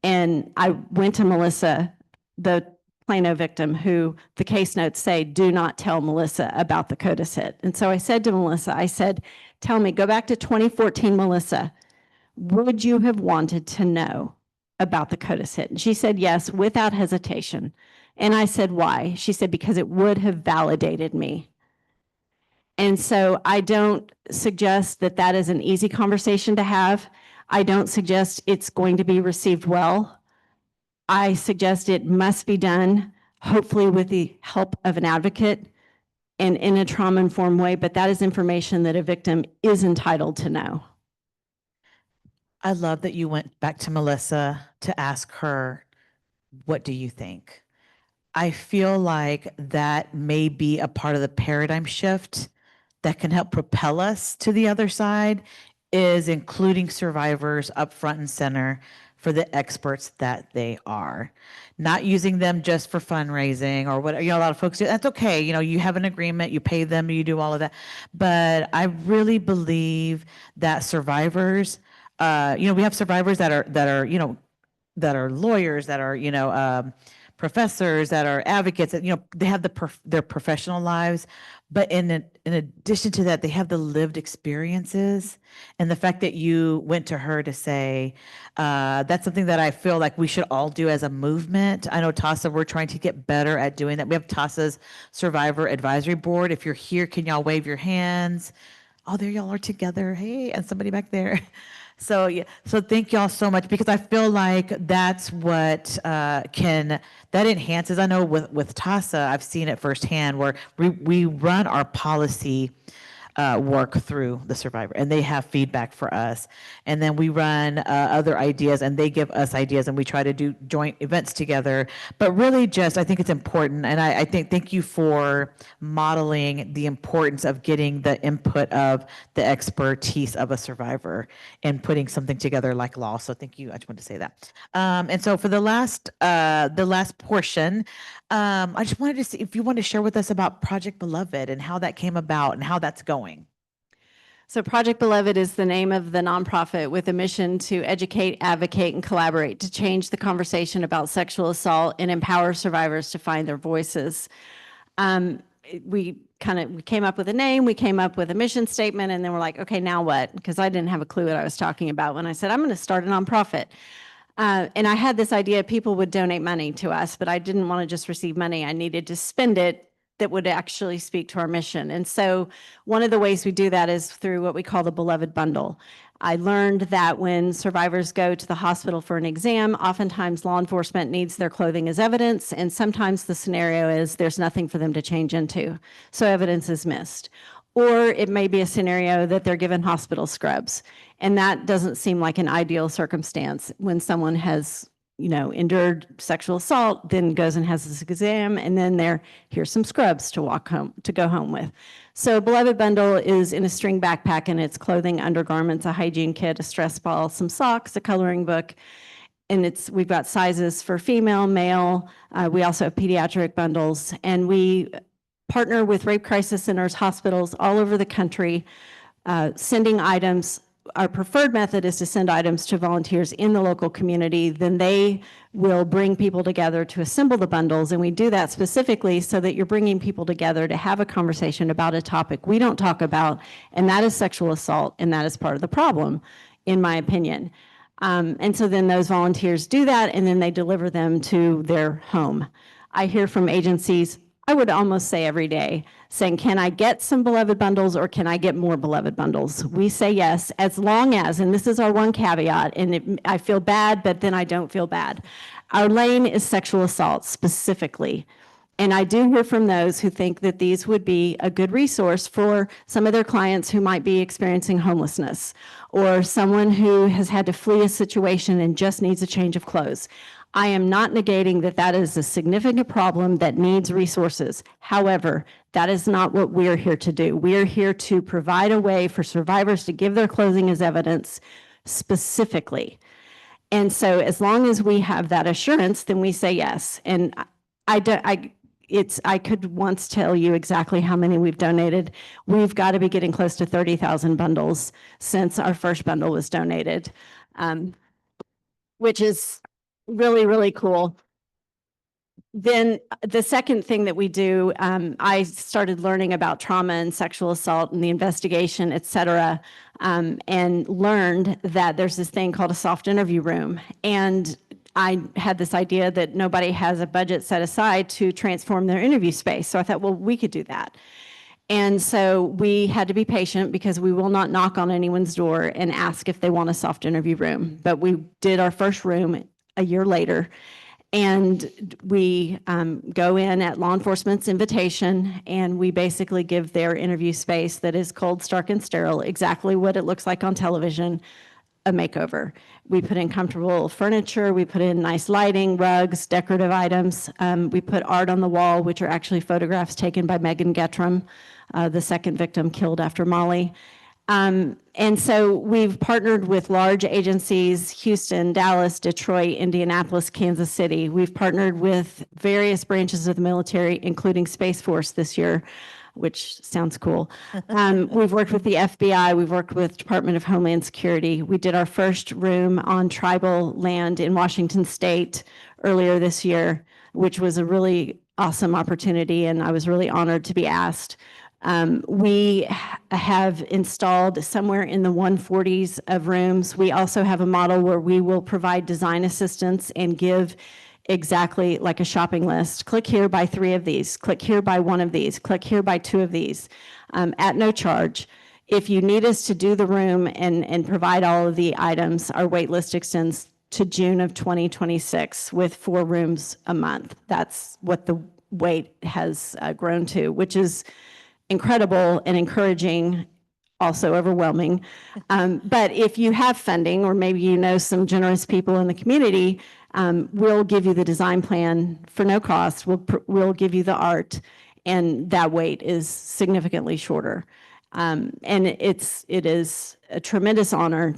And I went to Melissa, the Plano victim, who the case notes say, do not tell Melissa about the CODIS hit. And so I said to Melissa, I said, tell me, go back to 2014, Melissa, would you have wanted to know about the CODIS hit? And she said, yes, without hesitation. And I said, why? She said, because it would have validated me. And so I don't suggest that that is an easy conversation to have. I don't suggest it's going to be received well. I suggest it must be done, hopefully with the help of an advocate and in a trauma-informed way, but that is information that a victim is entitled to know. I love that you went back to Melissa to ask her, what do you think? I feel like that may be a part of the paradigm shift that can help propel us to the other side, is including survivors up front and center for the experts that they are. Not using them just for fundraising or whatever, a lot of folks do. That's okay. You have an agreement, you pay them, you do all of that. But I really believe that survivors, we have survivors that are, that are lawyers, that are, professors, that are advocates, that, they have their professional lives, but in addition to that, they have the lived experiences. And the fact that you went to her to say, that's something that I feel like we should all do as a movement. I know TASA, we're trying to get better at doing that. We have TASA's Survivor Advisory Board. If you're here, can y'all wave your hands? Oh, there y'all are together. Hey, and somebody back there. So yeah, so thank y'all so much, because I feel like that's what that enhances. I know with TASA, I've seen it firsthand where we run our policy work through the survivor, and they have feedback for us, and then we run other ideas, and they give us ideas, and we try to do joint events together. But really, just I think it's important, and I think thank you for modeling the importance of getting the input of the expertise of a survivor and putting something together like law. So thank you. I just wanted to say that. And so for the last portion, I just wanted to see if you want to share with us about Project Beloved and how that came about and how that's going. So Project Beloved is the name of the nonprofit with a mission to educate, advocate, and collaborate to change the conversation about sexual assault and empower survivors to find their voices. We came up with a name, we came up with a mission statement, and then we're like, okay, now what? Because I didn't have a clue what I was talking about when I said, I'm going to start a nonprofit. And I had this idea people would donate money to us, but I didn't want to just receive money. I needed to spend it that would actually speak to our mission. And so one of the ways we do that is through what we call the Beloved Bundle. I learned that when survivors go to the hospital for an exam, oftentimes law enforcement needs their clothing as evidence, and sometimes the scenario is there's nothing for them to change into, so evidence is missed. Or it may be a scenario that they're given hospital scrubs, and that doesn't seem like an ideal circumstance when someone has endured sexual assault, then goes and has this exam, and then here's some scrubs to go home with. So Beloved Bundle is in a string backpack, and it's clothing, undergarments, a hygiene kit, a stress ball, some socks, a coloring book, and we've got sizes for female, male. We also have pediatric bundles, and we partner with rape crisis centers, hospitals all over the country, sending items. Our preferred method is to send items to volunteers in the local community. Then they will bring people together to assemble the bundles. And we do that specifically so that you're bringing people together to have a conversation about a topic we don't talk about, and that is sexual assault, and that is part of the problem, in my opinion. And so then those volunteers do that, and then they deliver them to their home. I hear from agencies, I would almost say every day, saying, can I get some Beloved bundles, or can I get more Beloved bundles? We say yes, as long as, and this is our one caveat, and I feel bad, but then I don't feel bad. Our lane is sexual assault specifically. And I do hear from those who think that these would be a good resource for some of their clients who might be experiencing homelessness, or someone who has had to flee a situation and just needs a change of clothes. I am not negating that that is a significant problem that needs resources. However, that is not what we're here to do. We're here to provide a way for survivors to give their clothing as evidence specifically. And so as long as we have that assurance, then we say yes. And I could once tell you exactly how many we've donated. We've got to be getting close to 30,000 bundles since our first bundle was donated, which is really, really cool. Then the second thing that we do, I started learning about trauma and sexual assault and the investigation, et cetera, and learned that there's this thing called a soft interview room. And I had this idea that nobody has a budget set aside to transform their interview space. So I thought, well, we could do that. And so we had to be patient because we will not knock on anyone's door and ask if they want a soft interview room. But we did our first room a year later. And we go in at law enforcement's invitation, and we basically give their interview space that is cold, stark, and sterile, exactly what it looks like on television, a makeover. We put in comfortable furniture, we put in nice lighting, rugs, decorative items. We put art on the wall, which are actually photographs taken by Megan Gettram, the second victim killed after Molly. And so we've partnered with large agencies, Houston, Dallas, Detroit, Indianapolis, Kansas City. We've partnered with various branches of the military, including Space Force this year, which sounds cool. We've worked with the FBI. We've worked with Department of Homeland Security. We did our first room on tribal land in Washington State earlier this year, which was a really awesome opportunity, and I was really honored to be asked. We have installed somewhere in the 140s of rooms. We also have a model where we will provide design assistance and give exactly like a shopping list. Click here, buy 3 of these. Click here, buy 1 of these. Click here, buy 2 of these, at no charge. If you need us to do the room and provide all of the items, our wait list extends to June of 2026 with 4 rooms a month. That's what the wait has grown to, which is incredible and encouraging, also overwhelming. But if you have funding, or maybe you know some generous people in the community, we'll give you the design plan for no cost. We'll give you the art, and that wait is significantly shorter. And it is a tremendous honor.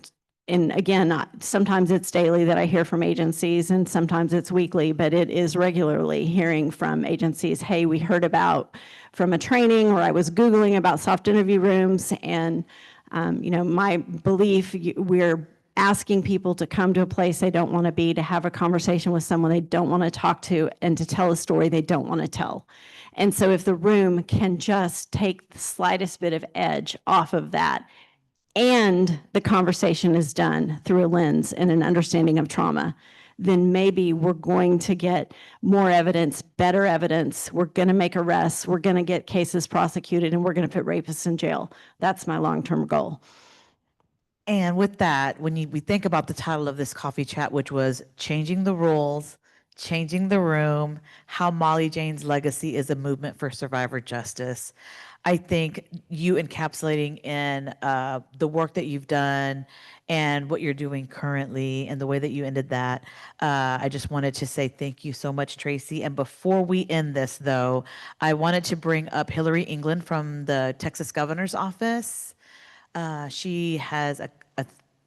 And again, sometimes it's daily that I hear from agencies, and sometimes it's weekly, but it is regularly hearing from agencies, hey, we heard about from a training, or I was Googling about soft interview rooms. And, my belief, we're asking people to come to a place they don't want to be, to have a conversation with someone they don't want to talk to, and to tell a story they don't want to tell. And so if the room can just take the slightest bit of edge off of that, and the conversation is done through a lens and an understanding of trauma, then maybe we're going to get more evidence, better evidence. We're going to make arrests. We're going to get cases prosecuted, and we're going to put rapists in jail. That's my long-term goal. And with that, when we think about the title of this coffee chat, which was Changing the Rules, Changing the Room, How Molly Jane's Legacy is a Movement for Survivor Justice, I think you encapsulating in the work that you've done and what you're doing currently and the way that you ended that, I just wanted to say thank you so much, Tracy. And before we end this, though, I wanted to bring up Hillary England from the Texas Governor's Office. She has a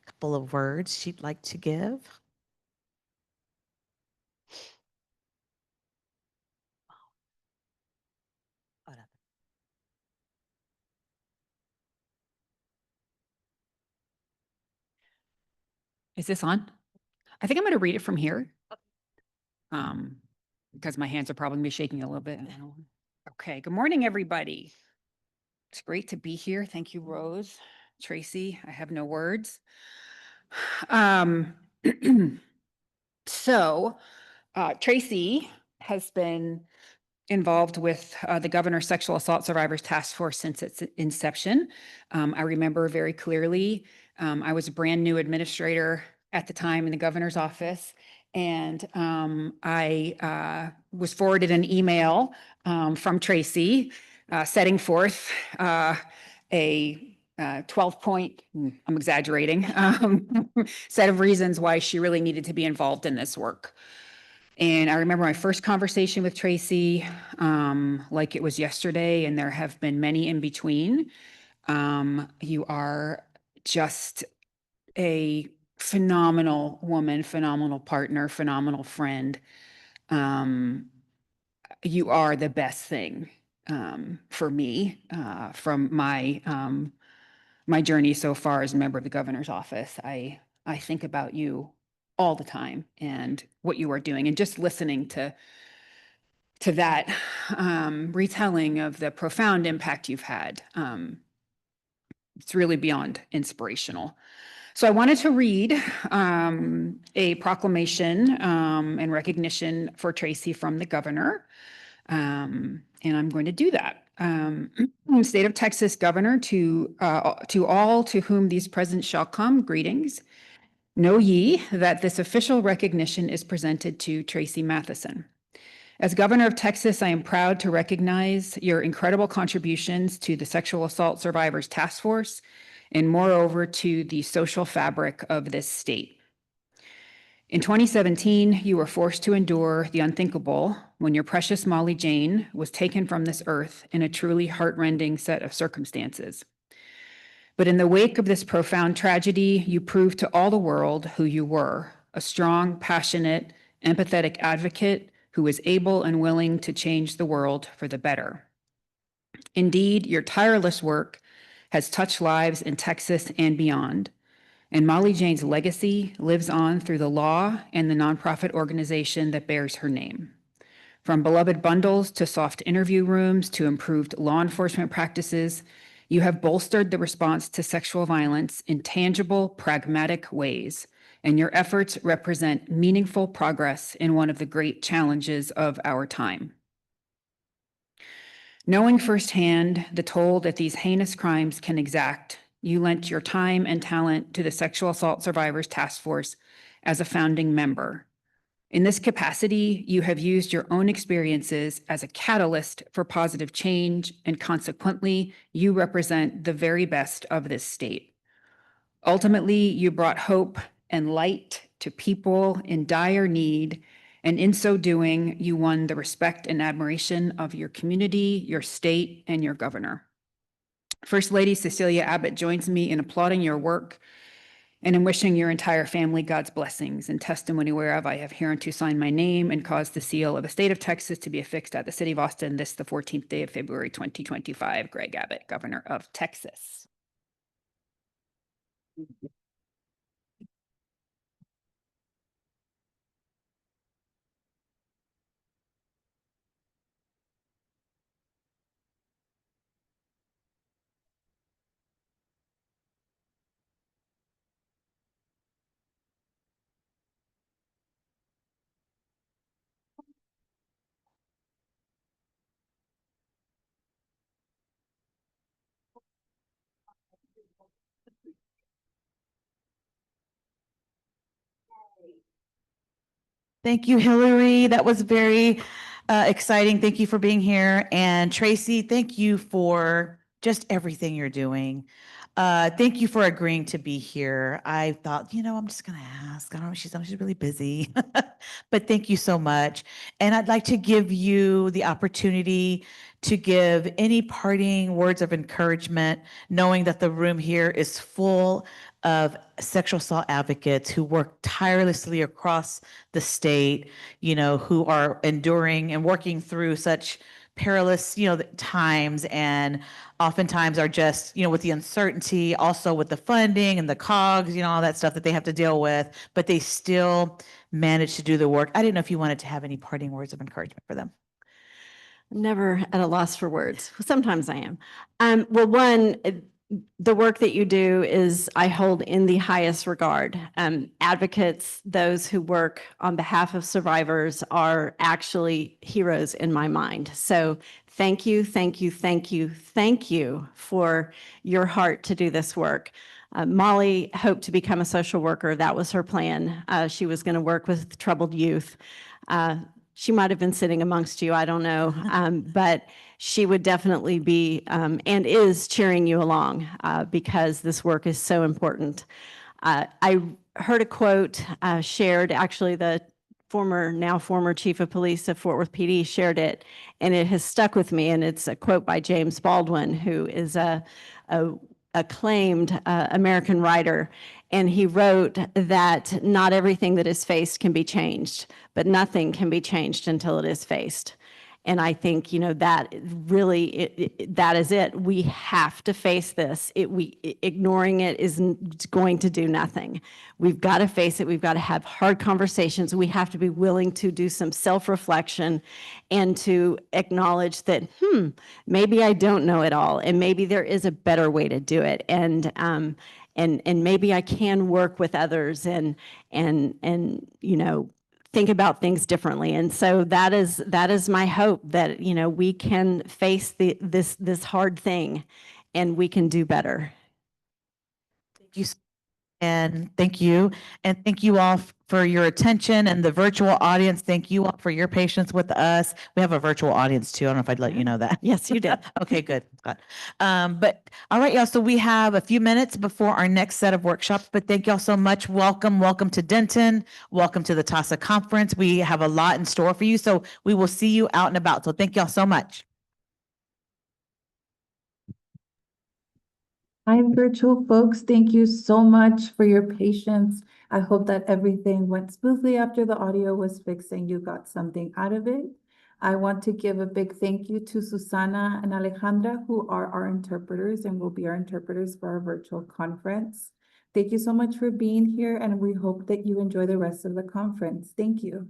couple of words she'd like to give. Is this on? I think I'm going to read it from here. Because my hands are probably gonna be shaking a little bit. Okay, good morning, everybody. It's great to be here. Thank you, Rose, Tracy. I have no words. So Tracy has been involved with the Governor's Sexual Assault Survivors Task Force since its inception. I remember very clearly, I was a brand new administrator at the time in the governor's office, and I was forwarded an email from Tracy setting forth a 12-point, I'm exaggerating, set of reasons why she really needed to be involved in this work. And I remember my first conversation with Tracy like it was yesterday, and there have been many in between. You are just a phenomenal woman, phenomenal partner, phenomenal friend. You are the best thing for me from my journey so far as a member of the governor's office. I think about you all the time and what you are doing, and just listening to that retelling of the profound impact you've had. It's really beyond inspirational. So I wanted to read a proclamation and recognition for Tracy from the governor. And I'm going to do that. State of Texas Governor, to all to whom these presents shall come, greetings. Know ye that this official recognition is presented to Tracy Matheson. As Governor of Texas, I am proud to recognize your incredible contributions to the Sexual Assault Survivors Task Force and moreover to the social fabric of this state. In 2017, you were forced to endure the unthinkable when your precious Molly Jane was taken from this earth in a truly heartrending set of circumstances. But in the wake of this profound tragedy, you proved to all the world who you were, a strong, passionate, empathetic advocate who was able and willing to change the world for the better. Indeed, your tireless work has touched lives in Texas and beyond. And Molly Jane's legacy lives on through the law and the nonprofit organization that bears her name. From beloved bundles to soft interview rooms to improved law enforcement practices, you have bolstered the response to sexual violence in tangible, pragmatic ways, and your efforts represent meaningful progress in one of the great challenges of our time. Knowing firsthand the toll that these heinous crimes can exact, you lent your time and talent to the Sexual Assault Survivors Task Force as a founding member. In this capacity, you have used your own experiences as a catalyst for positive change, and consequently, you represent the very best of this state. Ultimately, you brought hope and light to people in dire need, and in so doing, you won the respect and admiration of your community, your state, and your governor. First Lady Cecilia Abbott joins me in applauding your work and in wishing your entire family God's blessings. In testimony whereof I have hereunto signed my name and caused the seal of the state of Texas to be affixed at the city of Austin this the 14th day of February 2025. Greg Abbott, Governor of Texas. Thank you, Hillary. That was very exciting. Thank you for being here. And Tracy, thank you for just everything you're doing. Thank you for agreeing to be here. I thought, I'm just going to ask. I don't know, she's really busy, but thank you so much. And I'd like to give you the opportunity to give any parting words of encouragement, knowing that the room here is full of sexual assault advocates who work tirelessly across the state, who are enduring and working through such perilous, times, and oftentimes are just, with the uncertainty, also with the funding and the COGS, all that stuff that they have to deal with, but they still manage to do the work. I didn't know if you wanted to have any parting words of encouragement for them. Never at a loss for words. Sometimes I am. Well, one, the work that you do is I hold in the highest regard. Advocates, those who work on behalf of survivors, are actually heroes in my mind. So thank you, thank you, thank you, thank you for your heart to do this work. Molly hoped to become a social worker. That was her plan. She was going to work with troubled youth. She might have been sitting amongst you, I don't know, but she would definitely be and is cheering you along because this work is so important. I heard a quote shared, actually the now former chief of police of Fort Worth PD shared it, and it has stuck with me, and it's a quote by James Baldwin, who is a acclaimed American writer. And he wrote that not everything that is faced can be changed, but nothing can be changed until it is faced. And I think, that really, that is it. We have to face this. Ignoring it isn't going to do nothing. We've got to face it. We've got to have hard conversations. We have to be willing to do some self-reflection and to acknowledge that, maybe I don't know it all, and maybe there is a better way to do it. And maybe I can work with others and think about things differently. And so that is my hope that, you know, we can face this hard thing and we can do better. Thank you. And thank you. And thank you all for your attention, and the virtual audience. Thank you all for your patience with us. We have a virtual audience too. I don't know if I'd let you know that. Yes, you did. Okay, good. Good. But all right, y'all. So we have a few minutes before our next set of workshops, but thank y'all so much. Welcome. Welcome to Denton. Welcome to the TASA conference. We have a lot in store for you. So we will see you out and about. So thank y'all so much. Hi, virtual folks. Thank you so much for your patience. I hope that everything went smoothly after the audio was fixed and you got something out of it. I want to give a big thank you to Susana and Alejandra, who are our interpreters and will be our interpreters for our virtual conference. Thank you so much for being here, and we hope that you enjoy the rest of the conference. Thank you.